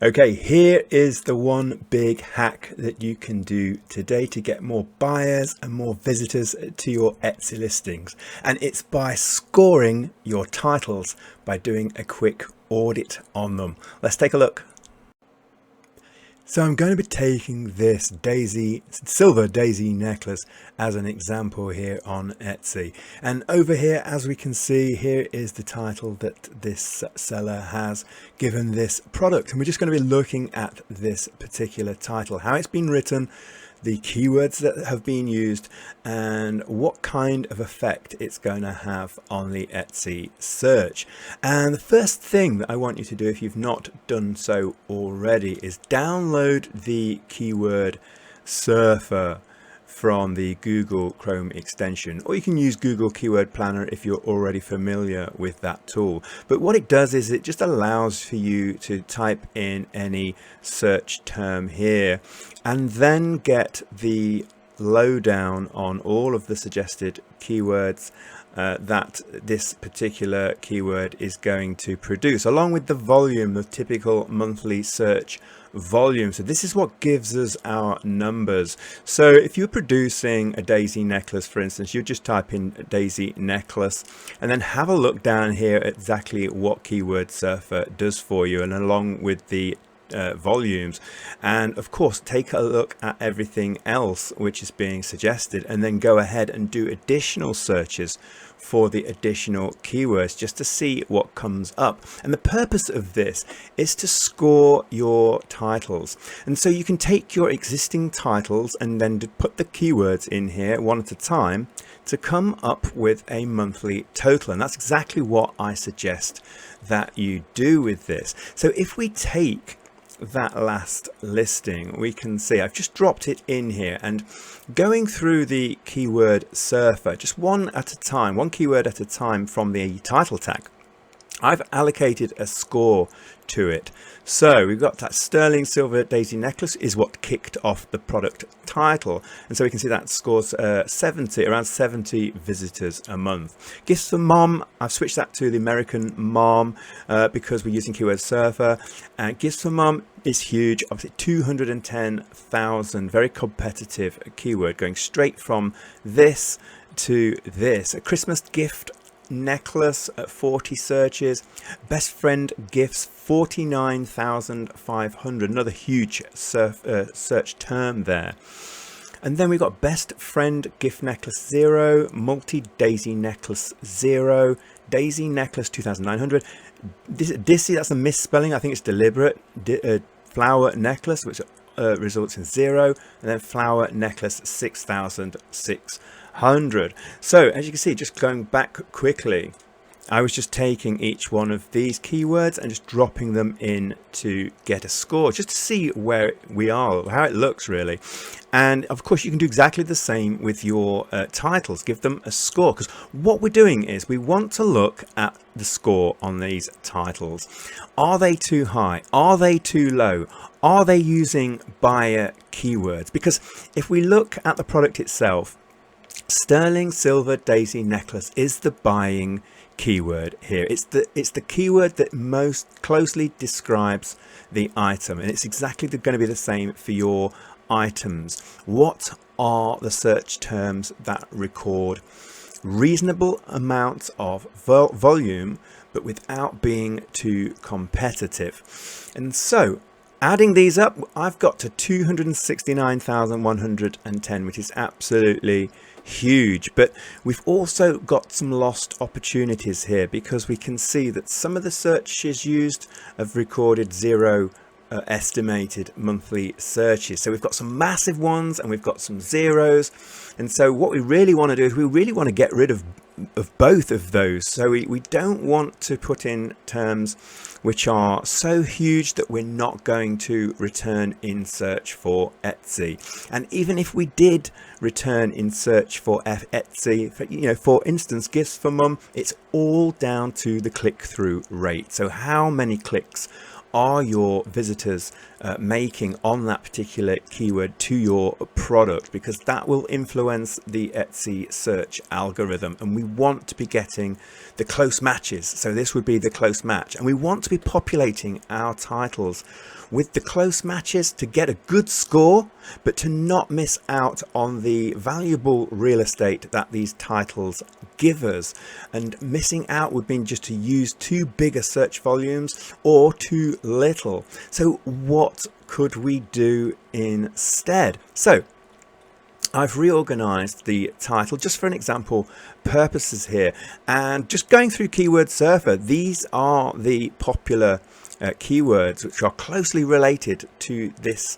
Okay, here is the one big hack that you can do today to get more buyers and more visitors to your Etsy listings. And it's by scoring your titles by doing a quick audit on them. Let's take a look. So I'm going to be taking this silver daisy necklace as an example here on Etsy. And over here, as we can see, here is the title that this seller has given this product. And we're just going to be looking at this particular title, how it's been written, the keywords that have been used, and what kind of effect it's going to have on the Etsy search. And the first thing that I want you to do, if you've not done so already, is download the keyword surfer from the Google Chrome extension, or you can use Google Keyword Planner if you're already familiar with that tool. But what it does is it just allows for you to type in any search term here and then get the lowdown on all of the suggested keywords that this particular keyword is going to produce, along with the volume, the typical monthly search volume. So this is what gives us our numbers. So if you're producing a daisy necklace, for instance, you just type in daisy necklace and then have a look down here at exactly what keyword surfer does for you, and along with the volumes, and of course take a look at everything else which is being suggested, and then go ahead and do additional searches for the additional keywords just to see what comes up. And the purpose of this is to score your titles. And so you can take your existing titles and then put the keywords in here one at a time to come up with a monthly total. And that's exactly what I suggest that you do with this. So if we take that last listing, we can see I've just dropped it in here, and going through the keyword surfer just one at a time, one keyword at a time from the title tag, I've allocated a score to it. So we've got that sterling silver daisy necklace is what kicked off the product title, and so we can see that scores around 70 visitors a month. Gifts for mom, I've switched that to the American mom because we're using keyword surfer. Gifts for mom is huge, obviously 210,000, very competitive keyword, going straight from this to this. A Christmas gift necklace at 40 searches. Best friend gifts 49,500, another huge search term there. And then we've got best friend gift necklace 0, multi daisy necklace 0, daisy necklace 2,900. Dissy, that's a misspelling, I think it's deliberate. Flower necklace, which results in 0, and then flower necklace 6,600. So as you can see, just going back quickly, I was just taking each one of these keywords and just dropping them in to get a score, just to see where we are, how it looks really. And of course you can do exactly the same with your titles, give them a score, because what we're doing is we want to look at the score on these titles. Are they too high? Are they too low? Are they using buyer keywords? Because if we look at the product itself, sterling silver daisy necklace is the buying keyword here. It's the keyword that most closely describes the item, and it's exactly going to be the same for your items. What are the search terms that record reasonable amounts of volume but without being too competitive? And so adding these up, I've got to 269,110, which is absolutely huge. But we've also got some lost opportunities here, because we can see that some of the searches used have recorded 0 estimated monthly searches. So we've got some massive ones and we've got some zeros. And so what we really want to do is we really want to get rid of both of those. So we don't want to put in terms which are so huge that we're not going to return in search for Etsy. And even if we did return in search for Etsy, for instance, gifts for mum, it's all down to the click-through rate. So how many clicks are your visitors making on that particular keyword to your product, because that will influence the Etsy search algorithm, and we want to be getting the close matches. So this would be the close match, and we want to be populating our titles with the close matches to get a good score, but to not miss out on the valuable real estate that these titles give us. And missing out would mean just to use too big a search volumes or too little. So what could we do instead? So I've reorganized the title just for an example purposes here, and just going through Keyword Surfer, these are the popular keywords which are closely related to this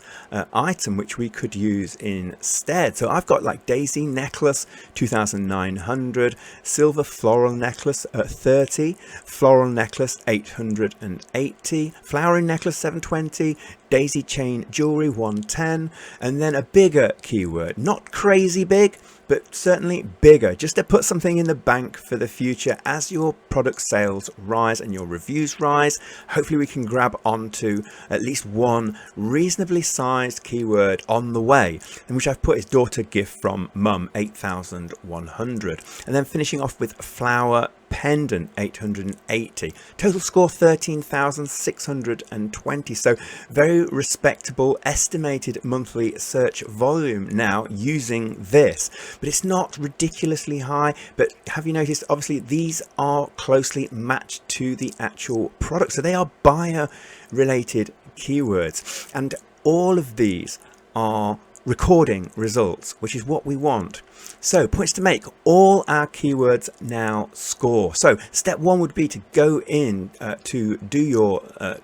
item which we could use instead. So I've got like daisy necklace 2,900, silver floral necklace 30, floral necklace 880, flowering necklace 720, daisy chain jewelry 110, and then a bigger keyword, not crazy big, but certainly bigger, just to put something in the bank for the future as your product sales rise and your reviews rise. Hopefully we can grab onto at least one reasonably sized keyword on the way, and which I've put is daughter gift from mum 8,100, and then finishing off with flower pendant 880, total score 13,620. So very respectable estimated monthly search volume now using this, but it's not ridiculously high. But have you noticed, obviously these are closely matched to the actual product, so they are buyer related keywords, and all of these are recording results, which is what we want. So points to make: all our keywords now score. So step one would be to go in to do your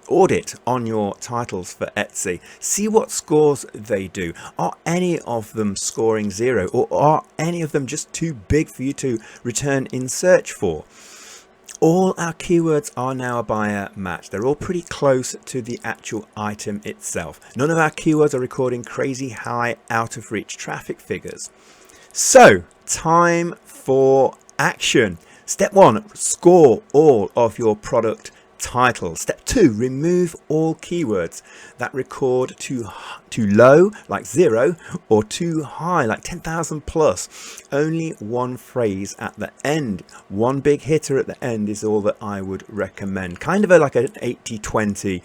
audit on your titles for Etsy, see what scores they do. Are any of them scoring 0, or are any of them just too big for you to return in search for? All our keywords are now a buyer match. They're all pretty close to the actual item itself. None of our keywords are recording crazy high out of reach traffic figures. So time for action. Step 1, score all of your product titles. Step 2, remove all keywords that record too low, like 0, or too high, like 10,000 plus. Only one phrase at the end, one big hitter at the end is all that I would recommend. Kind of like an 80-20%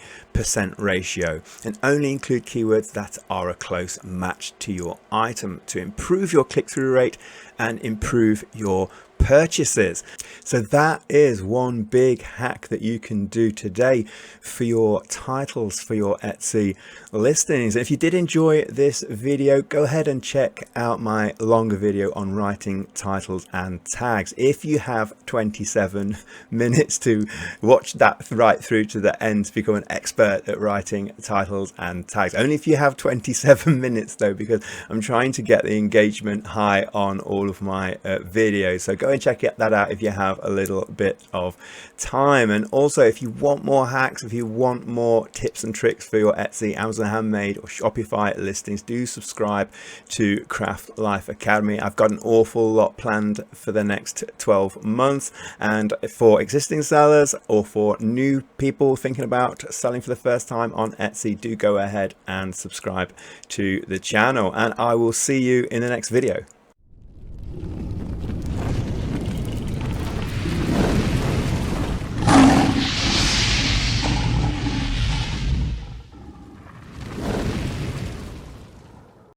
ratio, and only include keywords that are a close match to your item to improve your click-through rate and improve your purchases. So that is one big hack that you can do today for your titles for your Etsy listings. If you did enjoy this video, go ahead and check out my longer video on writing titles and tags. If you have 27 minutes to watch that right through to the end to become an expert at writing titles and tags. Only if you have 27 minutes though, because I'm trying to get the engagement high on all of my videos. So go and check that out if you have a little bit of time. And also, if you want more hacks, if you want more tips and tricks for your Etsy, Amazon Handmade, or Shopify listings, do subscribe to Craft Life Academy. I've got an awful lot planned for the next 12 months, and for existing sellers or for new people thinking about selling for the first time on Etsy, do go ahead and subscribe to the channel, and I will see you in the next video.